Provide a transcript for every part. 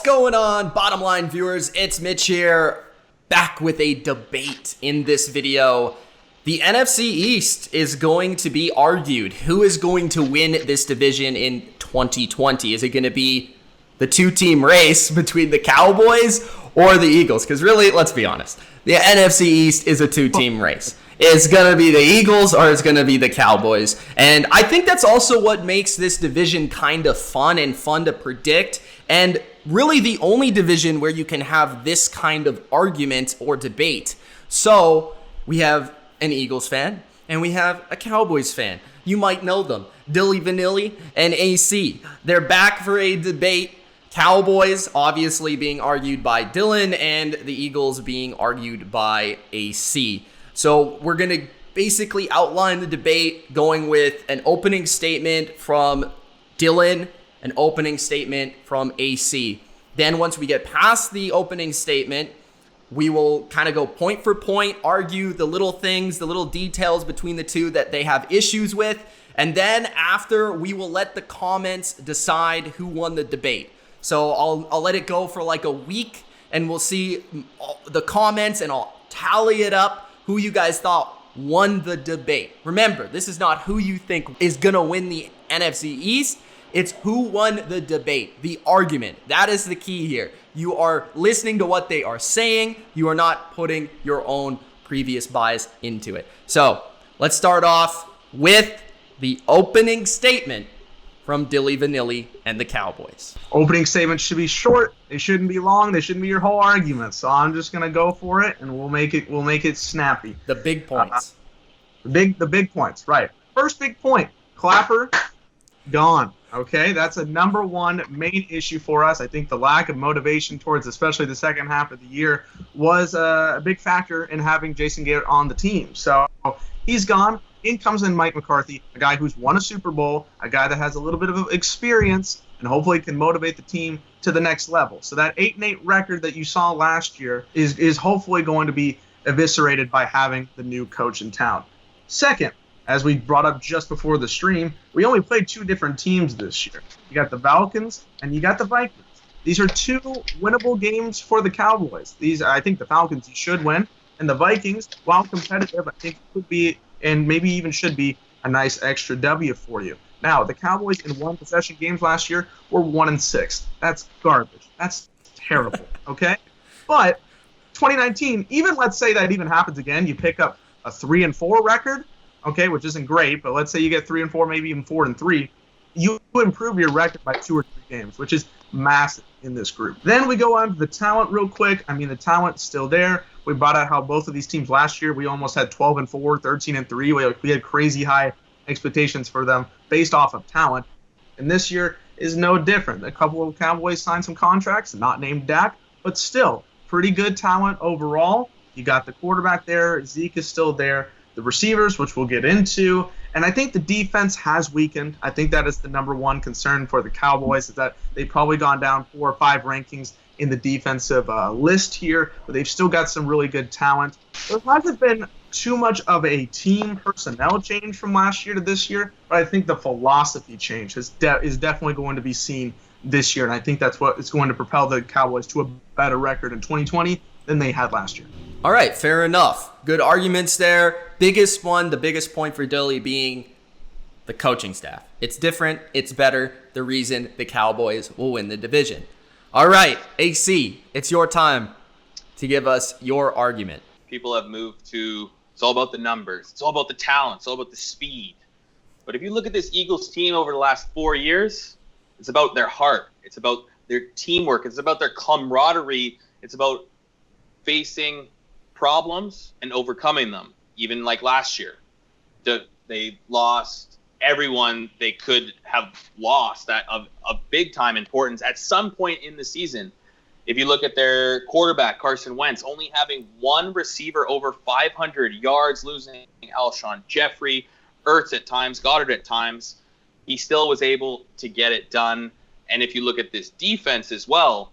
going on, bottom line viewers? It's Mitch here, back with a debate in this video. The NFC East is going to be argued. Who is going to win this division in 2020? Is it going to be the two-team race between the Cowboys or the Eagles? Because really, let's be honest, the NFC East is a two-team race. It's going to be the Eagles or it's going to be the Cowboys. And I think that's also what makes this division kind of fun and fun to predict. And really the only division where you can have this kind of argument or debate. So we have an Eagles fan and we have a Cowboys fan. You might know them, Dilly Vanilli and AC. They're back for a debate. Cowboys obviously being argued by Dylan and the Eagles being argued by AC. So we're going to basically outline the debate going with an opening statement from Dylan, an opening statement from AC. Then once we get past the opening statement, we will kind of go point for point, argue the little things, the little details between the two that they have issues with. And then after, we will let the comments decide who won the debate. So I'll let it go for like a week and we'll see the comments and I'll tally it up. Who you guys thought won the debate. Remember, this is not who you think is going to win the NFC East. It's who won the debate, the argument. That is the key here. You are listening to what they are saying. You are not putting your own previous bias into it. So let's start off with the opening statement from Dilly Vanilli and the Cowboys. Opening statements should be short. They shouldn't be long. They shouldn't be your whole argument. So I'm just gonna go for it, and we'll make it snappy. The big points. The big points. Right. First big point. Clapper gone. Okay, that's a number one main issue for us. I think the lack of motivation towards, especially the second half of the year, was a big factor in having Jason Garrett on the team. So he's gone. In comes in Mike McCarthy, a guy who's won a Super Bowl, a guy that has a little bit of experience, and hopefully can motivate the team to the next level. So that 8-8 record that you saw last year is hopefully going to be eviscerated by having the new coach in town. Second, as we brought up just before the stream, we only played two different teams this year. You got the Falcons and you got the Vikings. These are two winnable games for the Cowboys. I think the Falcons you should win, and the Vikings, while competitive, I think could be and maybe even should be a nice extra W for you. Now, the Cowboys in one possession games last year were 1-6. That's garbage. That's terrible, okay? But 2019, even let's say that even happens again, you pick up a 3-4 record, okay, which isn't great, but let's say you get 3-4, maybe even 4-3, you improve your record by 2 or 3 games, which is massive in this group. Then we go on to the talent real quick. I mean, the talent's still there. We brought out how both of these teams last year, we almost had 12-4, 13-3. We had crazy high expectations for them based off of talent. And this year is no different. A couple of Cowboys signed some contracts, not named Dak, but still pretty good talent overall. You got the quarterback there. Zeke is still there. The receivers, which we'll get into. And I think the defense has weakened. I think that is the number one concern for the Cowboys, is that they've probably gone down 4 or 5 rankings in the defensive list here, but they've still got some really good talent. There hasn't been too much of a team personnel change from last year to this year, but I think the philosophy change is definitely going to be seen this year, and I think that's what is going to propel the Cowboys to a better record in 2020 than they had last year. All right, fair enough. Good arguments there. The biggest point for Dilly being the coaching staff. It's different. It's better. The reason the Cowboys will win the division. All right, AC, it's your time to give us your argument. People have moved to, it's all about the numbers. It's all about the talent. It's all about the speed. But if you look at this Eagles team over the last 4 years, it's about their heart. It's about their teamwork. It's about their camaraderie. It's about facing problems and overcoming them. Even like last year, they lost everyone they could have lost of big time importance at some point in the season. If you look at their quarterback, Carson Wentz, only having one receiver over 500 yards, losing Alshon Jeffrey, Ertz at times, Goddard at times, he still was able to get it done. And if you look at this defense as well,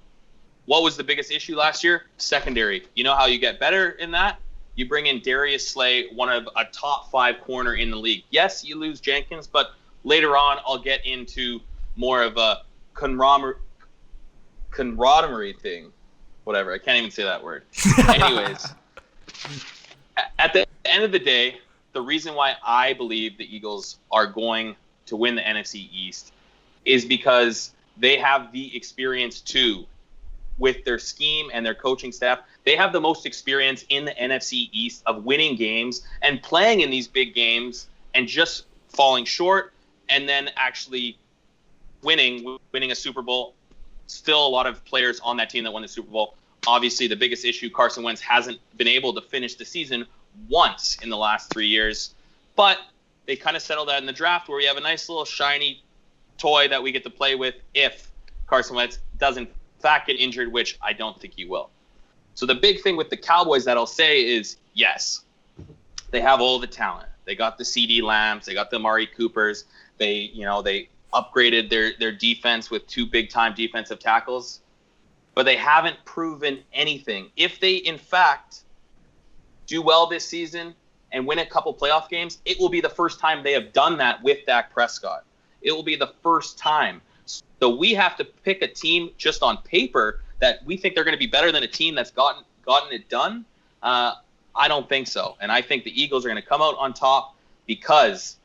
what was the biggest issue last year? Secondary. You know how you get better in that? You bring in Darius Slay, one of a top 5 corner in the league. Yes, you lose Jenkins, but later on I'll get into more of a camaraderie thing. Whatever. I can't even say that word. Anyways, at the end of the day, the reason why I believe the Eagles are going to win the NFC East is because they have the experience too with their scheme and their coaching staff. They have the most experience in the NFC East of winning games and playing in these big games and just falling short and then actually winning a Super Bowl. Still a lot of players on that team that won the Super Bowl. Obviously, the biggest issue, Carson Wentz hasn't been able to finish the season once in the last 3 years. But they kind of settled that in the draft where we have a nice little shiny toy that we get to play with if Carson Wentz doesn't in fact get injured, which I don't think he will. So the big thing with the Cowboys that I'll say is, yes, they have all the talent. They got the CD Lambs, they got the Amari Coopers. They upgraded their defense with 2 big-time defensive tackles, but they haven't proven anything. If they, in fact, do well this season and win a couple playoff games, it will be the first time they have done that with Dak Prescott. It will be the first time. So we have to pick a team just on paper that we think they're going to be better than a team that's gotten it done. I don't think so. And I think the Eagles are going to come out on top because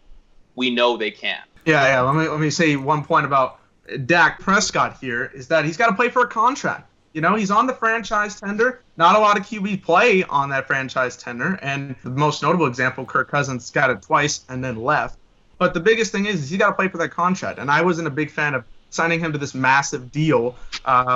we know they can. Yeah. Let me say one point about Dak Prescott here is that he's got to play for a contract. He's on the franchise tender. Not a lot of QB play on that franchise tender. And the most notable example, Kirk Cousins got it twice and then left. But the biggest thing is he's got to play for that contract. And I wasn't a big fan of signing him to this massive deal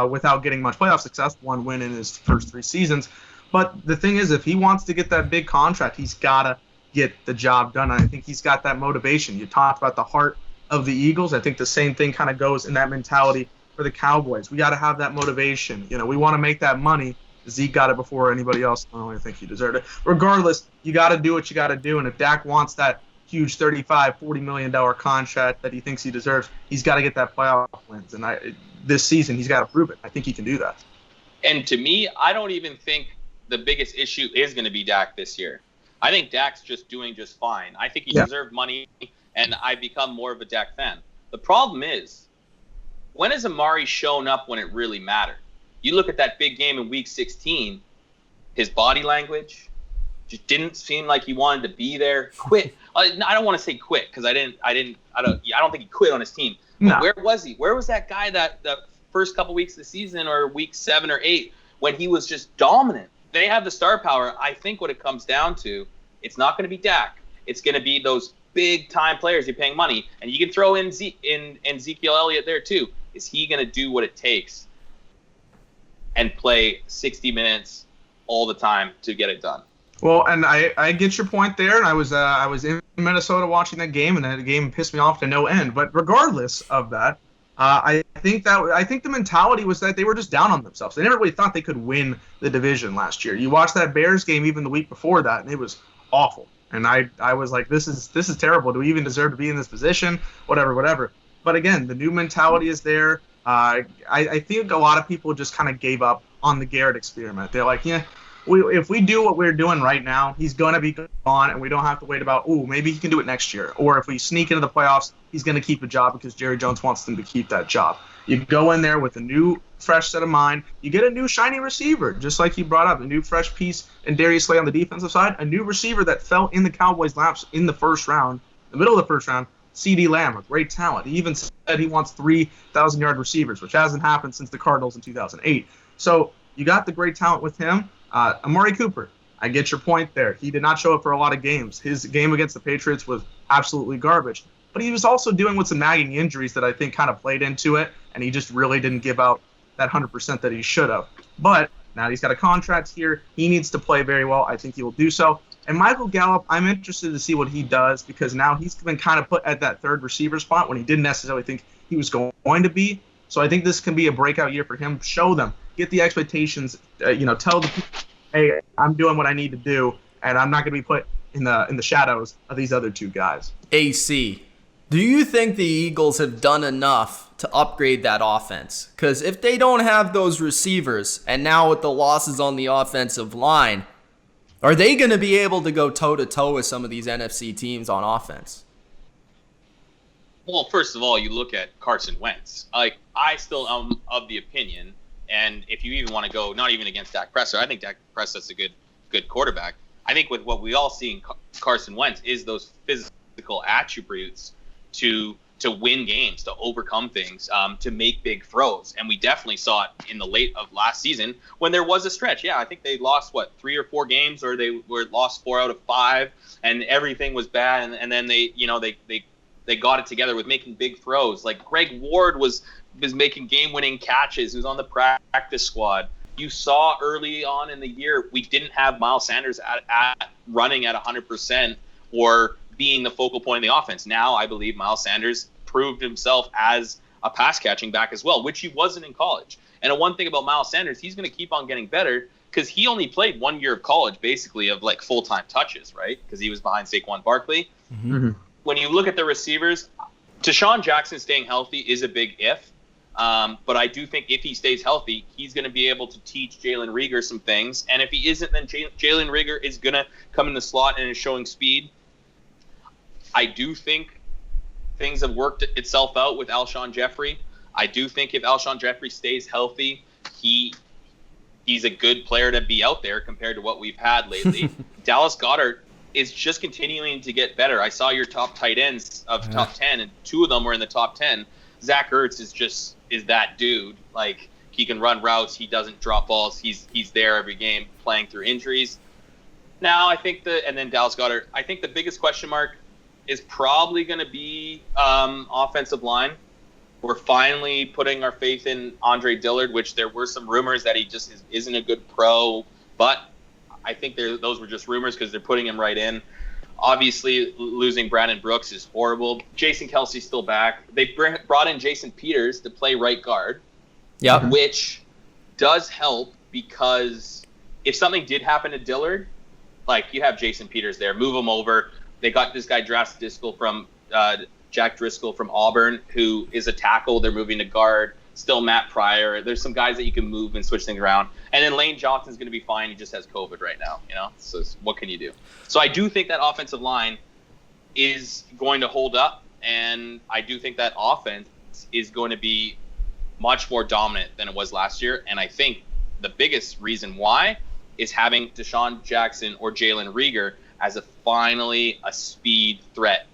without getting much playoff success, 1 win in his first 3 seasons. But the thing is, if he wants to get that big contract, he's got to get the job done. And I think he's got that motivation. You talked about the heart of the Eagles. I think the same thing kind of goes in that mentality for the Cowboys. We got to have that motivation. We want to make that money. Zeke got it before anybody else. I don't think he deserved it. Regardless, you got to do what you got to do. And if Dak wants that huge $35-40 million contract that he thinks he deserves, he's got to get that playoff wins. And this season, he's got to prove it. I think he can do that. And to me, I don't even think the biggest issue is going to be Dak this year. I think Dak's just doing just fine. I think he deserved money, and I've become more of a Dak fan. The problem is, when has Amari shown up when it really mattered? You look at that big game in Week 16, his body language just didn't seem like he wanted to be there. Quit. I don't want to say quit because I don't think he quit on his team. No. Where was he? Where was that guy that the first couple weeks of the season or Week 7 or 8 when he was just dominant? They have the star power. I think what it comes down to, it's not going to be Dak. It's going to be those big-time players you're paying money. And you can throw in Ezekiel Elliott there too. Is he going to do what it takes and play 60 minutes all the time to get it done? Well, and I get your point there, and I was in Minnesota watching that game, and that game pissed me off to no end. But regardless of that, I think the mentality was that they were just down on themselves. They never really thought they could win the division last year. You watched that Bears game even the week before that, and it was awful. And I was like, this is terrible. Do we even deserve to be in this position? Whatever. But again, the new mentality is there. I think a lot of people just kind of gave up on the Garrett experiment. They're like, if we do what we're doing right now, he's going to be gone, and we don't have to wait about, maybe he can do it next year. Or if we sneak into the playoffs, he's going to keep a job because Jerry Jones wants them to keep that job. You go in there with a new, fresh set of mind. You get a new shiny receiver, just like you brought up, a new fresh piece in Darius Slay on the defensive side, a new receiver that fell in the Cowboys' laps in the first round, the middle of the first round, CD Lamb, a great talent. He even said he wants 3,000-yard receivers, which hasn't happened since the Cardinals in 2008. So you got the great talent with him. Amari Cooper, I get your point there. He did not show up for a lot of games. His game against the Patriots was absolutely garbage. But he was also dealing with some nagging injuries that I think kind of played into it, and he just really didn't give out that 100% that he should have. But now he's got a contract here. He needs to play very well. I think he will do so. And Michael Gallup, I'm interested to see what he does because now he's been kind of put at that third receiver spot when he didn't necessarily think he was going to be. So I think this can be a breakout year for him. Show them. Get the expectations. Tell the people, hey, I'm doing what I need to do, and I'm not going to be put in the shadows of these other two guys. AC, do you think the Eagles have done enough to upgrade that offense? Because if they don't have those receivers, and now with the losses on the offensive line, are they going to be able to go toe-to-toe with some of these NFC teams on offense? Well, first of all, you look at Carson Wentz. I still am of the opinion And if you even want to go, not even against Dak Prescott, I think Dak Prescott's a good quarterback. I think with what we all see in Carson Wentz is those physical attributes to win games, to overcome things, to make big throws. And we definitely saw it in the late of last season when there was a stretch. Yeah, I think they lost, 3 or 4 games, or they were lost 4 out of 5, and everything was bad. And then they got it together with making big throws. Like Greg Ward was making game-winning catches. He was on the practice squad. You saw early on in the year we didn't have Miles Sanders at running at 100% or being the focal point of the offense. Now I believe Miles Sanders proved himself as a pass-catching back as well, which he wasn't in college. And one thing about Miles Sanders, he's going to keep on getting better because he only played 1 year of college, basically, of like full-time touches, right? Because he was behind Saquon Barkley. Mm-hmm. When you look at the receivers, Deshaun Jackson staying healthy is a big if. But I do think if he stays healthy, he's going to be able to teach Jalen Reagor some things. And if he isn't, then Jalen Reagor is going to come in the slot and is showing speed. I do think things have worked itself out with Alshon Jeffrey. I do think if Alshon Jeffrey stays healthy, he's a good player to be out there compared to what we've had lately. Dallas Goedert is just continuing to get better. I saw your top tight ends of top 10, and 2 of them were in the top 10. Zach Ertz is that dude. Like, he can run routes. He doesn't drop balls. He's there every game playing through injuries. Now, I think and then Dallas Goedert, I think the biggest question mark is probably going to be offensive line. We're finally putting our faith in Andre Dillard, which there were some rumors that he just isn't a good pro, but I think those were just rumors because they're putting him right in. Obviously, losing Brandon Brooks is horrible. Jason Kelsey's still back. They brought in Jason Peters to play right guard, which does help because if something did happen to Dillard, like you have Jason Peters there, move him over. They got this guy Jack Driscoll from Auburn, who is a tackle. They're moving to guard. Still Matt Pryor. There's some guys that you can move and switch things around. And then Lane Johnson's going to be fine. He just has COVID right now, So what can you do? So I do think that offensive line is going to hold up, and I do think that offense is going to be much more dominant than it was last year. And I think the biggest reason why is having Deshaun Jackson or Jalen Reagor as finally a speed threat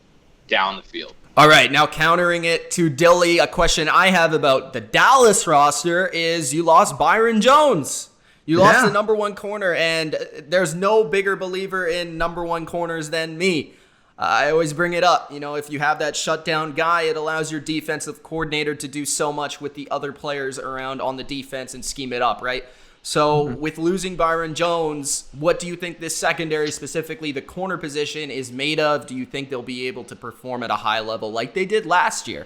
down the field. All right, now countering it to Dilly, a question I have about the Dallas roster is you lost Byron Jones. You lost the number 1 corner, and there's no bigger believer in number 1 corners than me. I always bring it up. If you have that shutdown guy, it allows your defensive coordinator to do so much with the other players around on the defense and scheme it up, right? So with losing Byron Jones, what do you think this secondary, specifically the corner position, is made of? Do you think they'll be able to perform at a high level like they did last year?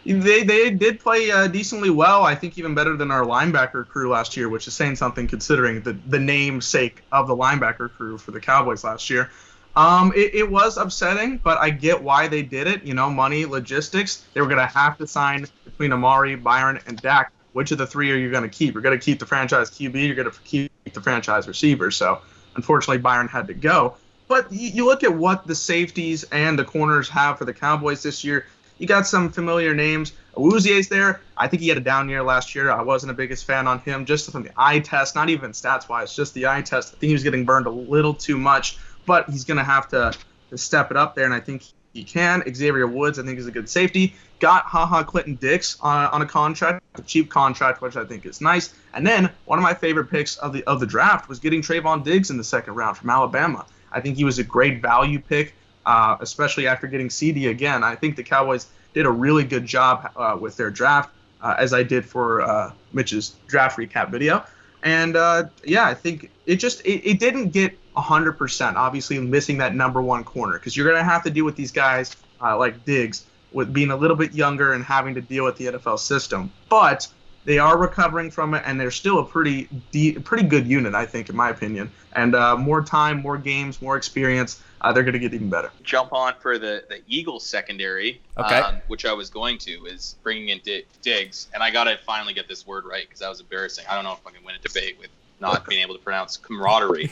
They did play decently well. I think even better than our linebacker crew last year, which is saying something considering the namesake of the linebacker crew for the Cowboys last year. It was upsetting, but I get why they did it. Money, logistics. They were going to have to sign between Amari, Byron, and Dak. Which of the 3 are you going to keep? You're going to keep the franchise QB. You're going to keep the franchise receiver. So, unfortunately, Byron had to go. But you look at what the safeties and the corners have for the Cowboys this year. You got some familiar names. Awuzie's there. I think he had a down year last year. I wasn't the biggest fan on him, just from the eye test, not even stats-wise, just the eye test. I think he was getting burned a little too much, but he's going to have to step it up there, and I think he can. Xavier Woods, I think, is a good safety. Got Clinton Dix on a contract, a cheap contract, which I think is nice. And then one of my favorite picks of the draft was getting Trayvon Diggs in the 2nd round from Alabama. I think he was a great value pick, especially after getting CD again. I think the Cowboys did a really good job with their draft, as I did for Mitch's draft recap video. And I think it didn't get 100%, obviously missing that number 1 corner, because you're going to have to deal with these guys like Diggs with being a little bit younger and having to deal with the NFL system. But they are recovering from it, and they're still a pretty good unit, I think, in my opinion. And more time, more games, more experience, they're going to get even better. Jump on for the Eagles secondary, which I was going to, is bringing in Diggs. And I got to finally get this word right because that was embarrassing. I don't know if I can win a debate with not being able to pronounce camaraderie.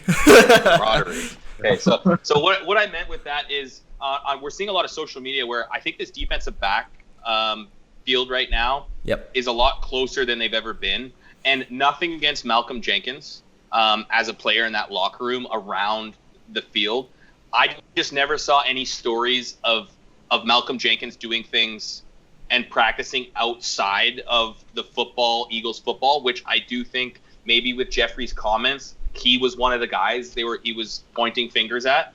Okay, so what I meant with that is we're seeing a lot of social media where I think this defensive back field right now is a lot closer than they've ever been. And nothing against Malcolm Jenkins as a player in that locker room around the field. I just never saw any stories of Malcolm Jenkins doing things and practicing outside of the football, Eagles football, which I do think maybe with Jeffrey's comments, he was one of the guys he was pointing fingers at,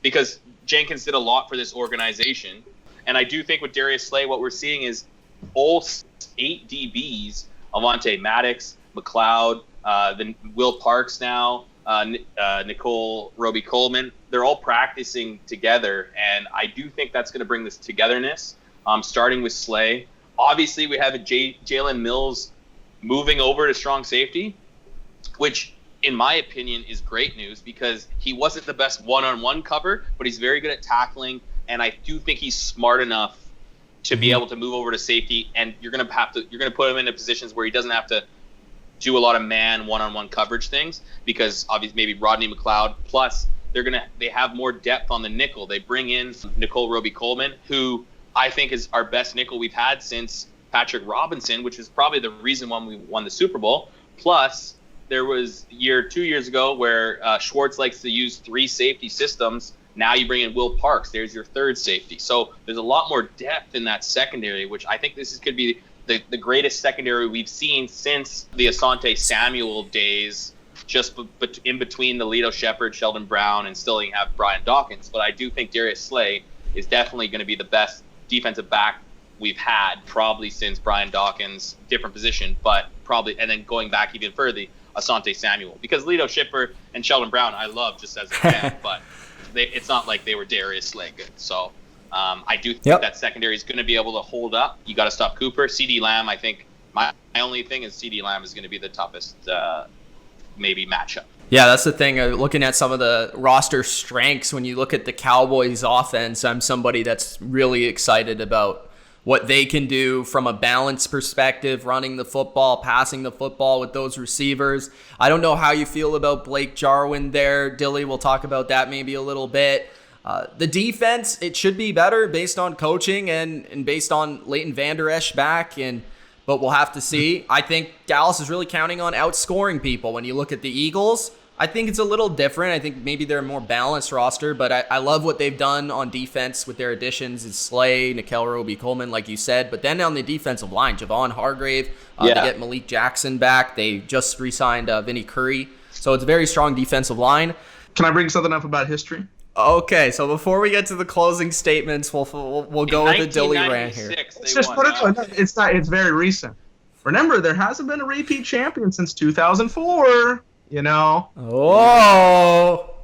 because Jenkins did a lot for this organization. And I do think with Darius Slay, what we're seeing is all 8 DBs, Avonte Maddox, McLeod, then Will Parks now, Nicole Roby-Coleman, they're all practicing together, and I do think that's going to bring this togetherness, starting with Slay. Obviously, we have Jalen Mills moving over to strong safety, which, in my opinion, is great news because he wasn't the best one-on-one cover, but he's very good at tackling, and I do think he's smart enough to be able to move over to safety, and you're going to put him into positions where he doesn't have to do a lot of man one-on-one coverage things, because obviously maybe Rodney McLeod, plus they have more depth on the nickel. They bring in Nicole Roby-Coleman, who I think is our best nickel we've had since Patrick Robinson, which is probably the reason why we won the Super Bowl. Plus, there was 2 years ago where Schwartz likes to use 3 safety systems. Now you bring in Will Parks. There's your third safety. So there's a lot more depth in that secondary, which I think could be the greatest secondary we've seen since the Asante Samuel days, just in between the Lito Shepherd, Sheldon Brown, and still you have Brian Dawkins. But I do think Darius Slay is definitely going to be the best defensive back we've had, probably since Brian Dawkins, different position, but probably, and then going back even further, Asante Samuel. Because Lito Shepherd and Sheldon Brown I love just as a fan, but it's not like they were Darius Slay good. So I do think that secondary is going to be able to hold up. You got to stop Cooper. CD Lamb, I think my only thing is CD Lamb is going to be the toughest maybe matchup. Yeah, that's the thing. Looking at some of the roster strengths, when you look at the Cowboys offense, I'm somebody that's really excited about what they can do from a balance perspective, running the football, passing the football with those receivers. I don't know how you feel about Blake Jarwin there. Dilly, we'll talk about that maybe a little bit. The defense, it should be better based on coaching and based on Leighton Vander Esch back, but we'll have to see. I think Dallas is really counting on outscoring people. When you look at the Eagles, I think it's a little different. I think maybe they're a more balanced roster, but I love what they've done on defense with their additions. It's Slay, Nicole Roby-Coleman, like you said. But then on the defensive line, Javon Hargrave, they get Malik Jackson back. They just re-signed Vinnie Curry. So it's a very strong defensive line. Can I bring something up about history? Okay, so before we get to the closing statements, we'll go with the Dilly rant here. Let's just put it. It's very recent. Remember, there hasn't been a repeat champion since 2004. You know. Oh.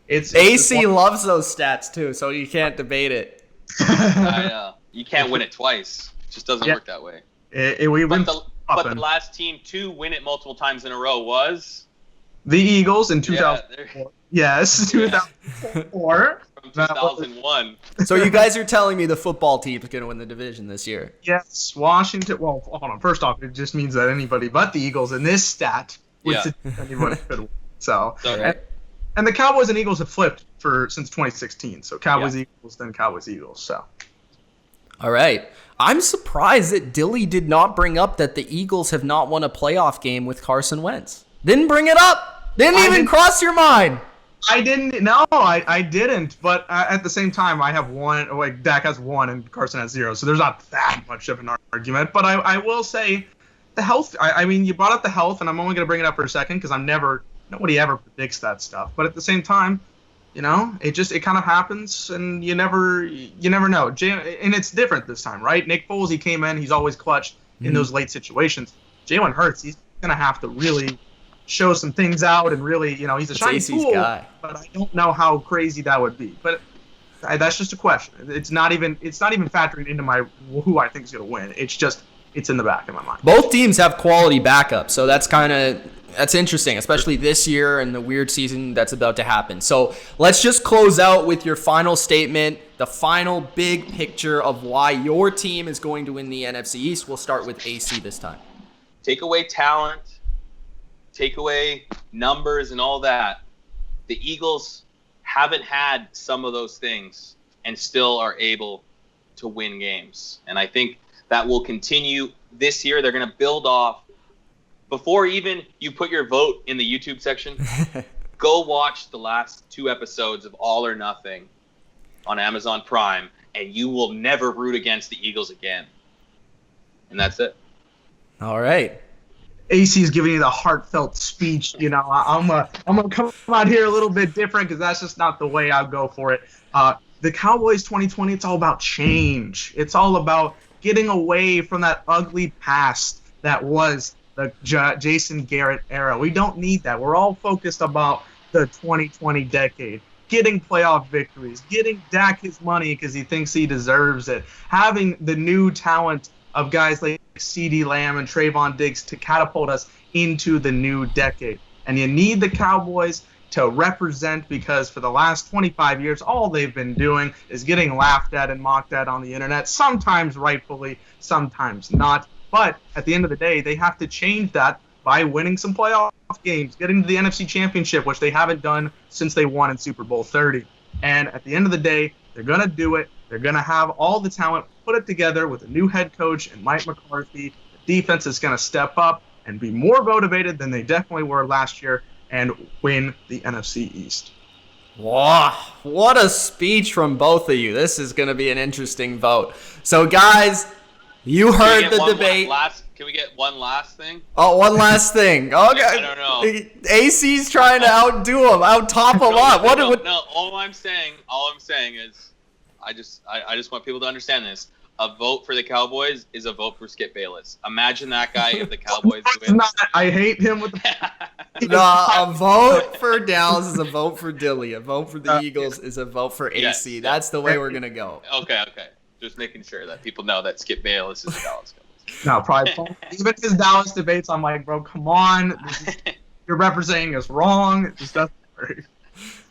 It's AC loves those stats too, so you can't debate it. I know. You can't win it twice. It just doesn't work that way. But the last team to win it multiple times in a row was the Eagles in 2004. Yes, 2004. From 2001. So you guys are telling me the football team is going to win the division this year? Yes, Washington. Well, hold on. First off, it just means that anybody but the Eagles in this stat anybody could win. So, and the Cowboys and Eagles have flipped since 2016. So Cowboys Eagles, then Cowboys Eagles. So. All right. I'm surprised that Dilly did not bring up that the Eagles have not won a playoff game with Carson Wentz. Didn't bring it up. Didn't even cross your mind. I didn't. No, I didn't. But at the same time, I have one. Like Dak has 1 and Carson has 0. So there's not that much of an argument. But I will say the health. I mean, you brought up the health, and I'm only going to bring it up for a second because nobody ever predicts that stuff. But at the same time, you know, it kind of happens, and you never know. And it's different this time, right? Nick Foles, he came in. He's always clutch in those late situations. Jalen Hurts, he's going to have to really show some things out and really, you know, he's a shiny tool, guy. But I don't know how crazy that would be. But that's just a question. It's not even factoring into who I think is going to win. It's in the back of my mind. Both teams have quality backup, so that's interesting, especially this year and the weird season that's about to happen. So let's just close out with your final statement, the final big picture of why your team is going to win the NFC East. We'll start with AC this time. Take away talent, take away numbers and all that. The Eagles haven't had some of those things and still are able to win games. And I think that will continue this year. They're going to build off before even you put your vote in the YouTube section, go watch the last 2 episodes of All or Nothing on Amazon Prime, and you will never root against the Eagles again. And that's it. All right. AC is giving you the heartfelt speech. You know, I'm gonna come out here a little bit different because that's just not the way I go for it. The Cowboys 2020, it's all about change. It's all about getting away from that ugly past that was the Jason Garrett era. We don't need that. We're all focused about the 2020 decade. Getting playoff victories, getting Dak his money because he thinks he deserves it, having the new talent of guys like CeeDee Lamb and Trayvon Diggs to catapult us into the new decade. And you need the Cowboys to represent, because for the last 25 years, all they've been doing is getting laughed at and mocked at on the internet, sometimes rightfully, sometimes not. But at the end of the day, they have to change that by winning some playoff games, getting to the NFC Championship, which they haven't done since they won in Super Bowl 30. And at the end of the day, they're going to do it. They're going to have all the talent, put it together with a new head coach and Mike McCarthy. The defense is going to step up and be more motivated than they definitely were last year and win the NFC East. Wow, what a speech from both of you. This is going to be an interesting vote. So, guys, you heard the debate. Can we get one last thing? Oh, one last thing. Okay. I don't know. AC's trying to outdo him, out-top him up. No, all I'm saying is I just want people to understand this. A vote for the Cowboys is a vote for Skip Bayless. Imagine that guy if the Cowboys win. I hate him with the... No, a vote for Dallas is a vote for Dilly. A vote for the Eagles is a vote for AC. Yes. That's the way we're going to go. Okay. Just making sure that people know that Skip Bayless is the Dallas Cowboys. No, probably. Even his Dallas debates, I'm like, bro, come on. You're representing us wrong. It just doesn't work.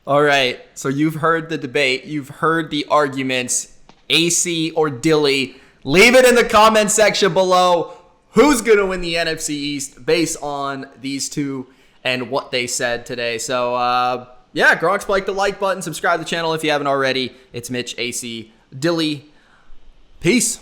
All right. So you've heard the debate. You've heard the arguments. AC or Dilly. Leave it in the comment section below. Who's going to win the NFC East based on these two and what they said today? So, yeah, Gronk, like the like button. Subscribe to the channel if you haven't already. It's Mitch, AC, Dilly. Peace.